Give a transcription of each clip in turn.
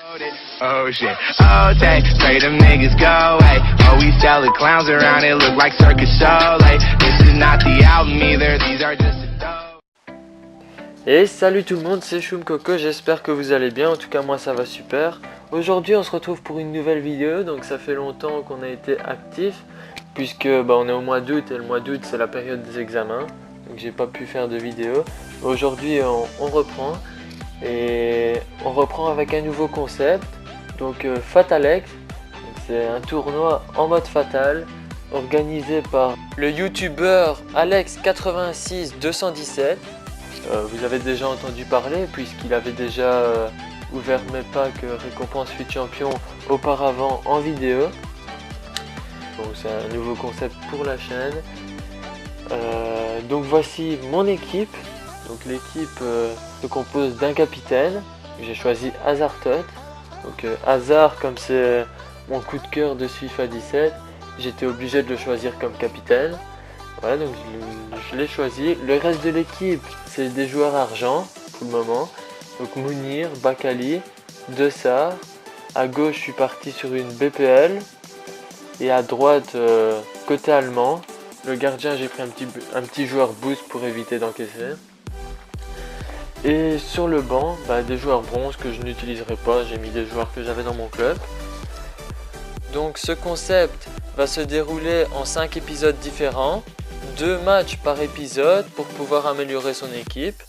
Oh shit, oh take, pray them niggas go away. Oh we sell the clowns around, it look like circus show. Like, this is not the album either, these are just a dope. Et salut tout le monde, c'est Choum Coco, j'espère que vous allez bien, en tout cas moi ça va super. Aujourd'hui on se retrouve pour une nouvelle vidéo, donc ça fait longtemps qu'on a été actif, puisque on est au mois d'août et le mois d'août c'est la période des examens, donc j'ai pas pu faire de vidéo. Aujourd'hui on reprend, et on reprend avec un nouveau concept, donc Fatalex, c'est un tournoi en mode fatal, organisé par le youtubeur Alex86217. Vous avez déjà entendu parler puisqu'il avait déjà ouvert mes packs récompense Futur Champion auparavant en vidéo. Donc c'est un nouveau concept pour la chaîne. Donc voici mon équipe. Donc l'équipe se compose d'un capitaine. J'ai choisi Hazardtot. Donc Hazard, comme c'est mon coup de cœur de FIFA 17, j'étais obligé de le choisir comme capitaine. Voilà, donc je l'ai choisi. Le reste de l'équipe, c'est des joueurs argent pour le moment. Donc Mounir, Bakali, Dessart. À gauche, je suis parti sur une BPL. Et à droite, côté allemand, le gardien, j'ai pris un petit joueur boost pour éviter d'encaisser. Et sur le banc, des joueurs bronze que je n'utiliserai pas. J'ai mis des joueurs que j'avais dans mon club. Donc ce concept va se dérouler en 5 épisodes différents. 2 matchs par épisode pour pouvoir améliorer son équipe.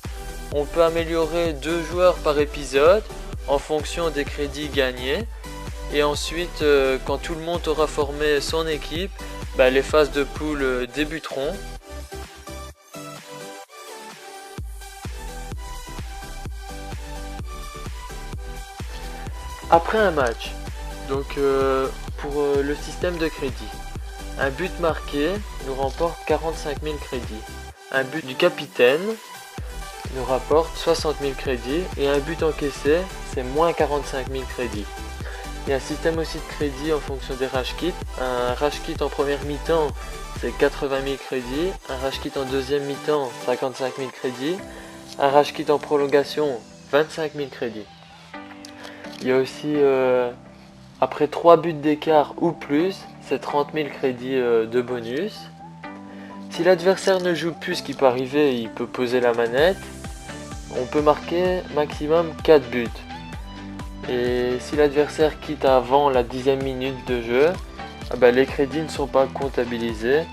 On peut améliorer 2 joueurs par épisode en fonction des crédits gagnés. Et ensuite, quand tout le monde aura formé son équipe, les phases de poule débuteront. Après un match, donc pour le système de crédit, un but marqué nous remporte 45 000 crédits. Un but du capitaine nous rapporte 60 000 crédits. Et un but encaissé, c'est moins 45 000 crédits. Il y a un système aussi de crédit en fonction des rush kits. Un rush kit en première mi-temps, c'est 80 000 crédits. Un rush kit en deuxième mi-temps, 55 000 crédits. Un rush kit en prolongation, 25 000 crédits. Il y a aussi, après 3 buts d'écart ou plus, c'est 30 000 crédits de bonus. Si l'adversaire ne joue plus, ce qui peut arriver, il peut poser la manette. On peut marquer maximum 4 buts. Et si l'adversaire quitte avant la 10e minute de jeu, les crédits ne sont pas comptabilisés.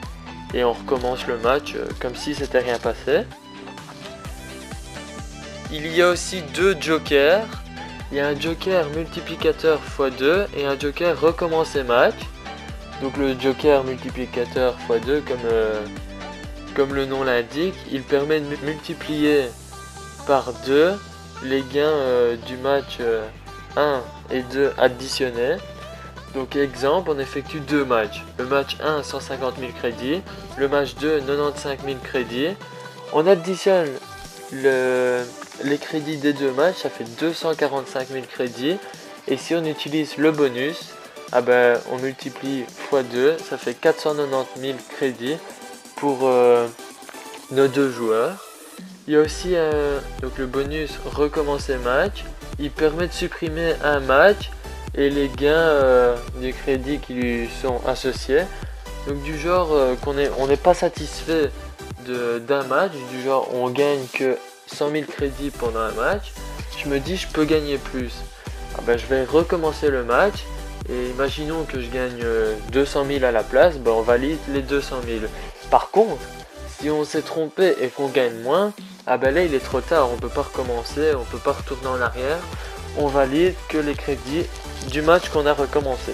Et on recommence le match comme si c'était rien passé. Il y a aussi 2 jokers. Il y a un joker multiplicateur x2 et un joker recommencer match. Donc le joker multiplicateur x2, comme le nom l'indique, il permet de multiplier par 2 les gains du match 1 et 2 additionnés. Donc exemple, on effectue 2 matchs. Le match 1, 150 000 crédits. Le match 2, 95 000 crédits. On additionne les crédits des 2 matchs, ça fait 245 000 crédits. Et si on utilise le bonus, on multiplie x 2, ça fait 490 000 crédits pour nos 2 joueurs. Il y a aussi donc le bonus recommencer match. Il permet de supprimer un match et les gains des crédits qui lui sont associés. Donc du genre on n'est pas satisfait d'un match, du genre on gagne que 100 000 crédits pendant un match. Je me dis je peux gagner plus. Je vais recommencer le match. Et imaginons que je gagne 200 000 à la place, on valide les 200 000. Par contre, si on s'est trompé et qu'on gagne moins, là il est trop tard, on peut pas recommencer, on peut pas retourner en arrière. On valide que les crédits du match qu'on a recommencé.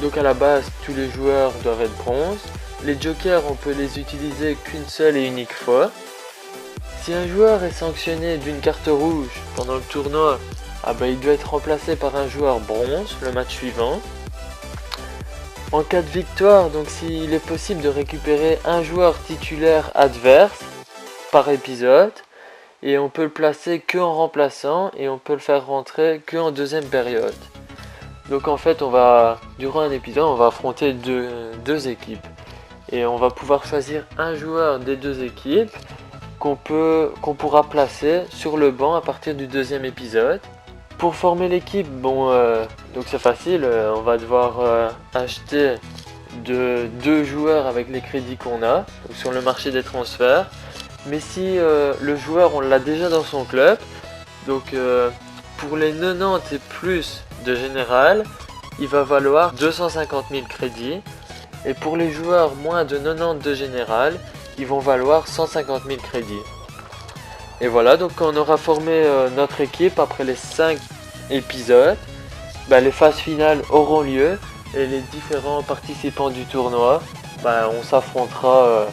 Donc à la base, tous les joueurs doivent être bronze. Les jokers, on peut les utiliser qu'une seule et unique fois. Si un joueur est sanctionné d'une carte rouge pendant le tournoi, il doit être remplacé par un joueur bronze le match suivant. En cas de victoire, donc s'il est possible de récupérer un joueur titulaire adverse par épisode, et on peut le placer que en remplaçant et on peut le faire rentrer que en deuxième période. Donc en fait, durant un épisode, on va affronter deux équipes et on va pouvoir choisir un joueur des 2 équipes qu'on pourra placer sur le banc à partir du 2e épisode. Pour former l'équipe, bon, donc c'est facile, on va devoir acheter deux joueurs avec les crédits qu'on a donc sur le marché des transferts. Mais si le joueur on l'a déjà dans son club, donc pour les 90 et plus de général, il va valoir 250 000 crédits. Et pour les joueurs moins de 90 de général, ils vont valoir 150 000 crédits. Et voilà, donc quand on aura formé notre équipe après les 5 épisodes, les phases finales auront lieu et les différents participants du tournoi, on s'affrontera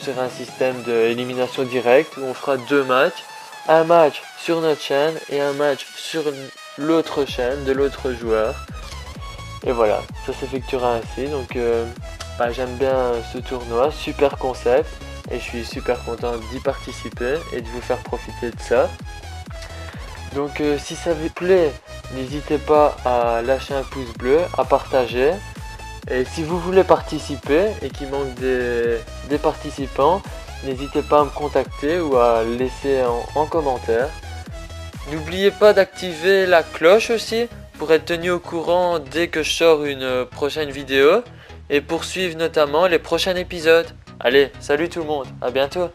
sur un système d'élimination directe où on fera 2 matchs. Un match sur notre chaîne et un match sur l'autre chaîne de l'autre joueur. Et voilà, ça s'effectuera ainsi. Donc j'aime bien ce tournoi, super concept. Et je suis super content d'y participer et de vous faire profiter de ça. Donc si ça vous plaît, n'hésitez pas à lâcher un pouce bleu, à partager. Et si vous voulez participer et qu'il manque des participants, n'hésitez pas à me contacter ou à laisser en commentaire. N'oubliez pas d'activer la cloche aussi pour être tenu au courant dès que je sors une prochaine vidéo et pour suivre notamment les prochains épisodes. Allez, salut tout le monde, à bientôt!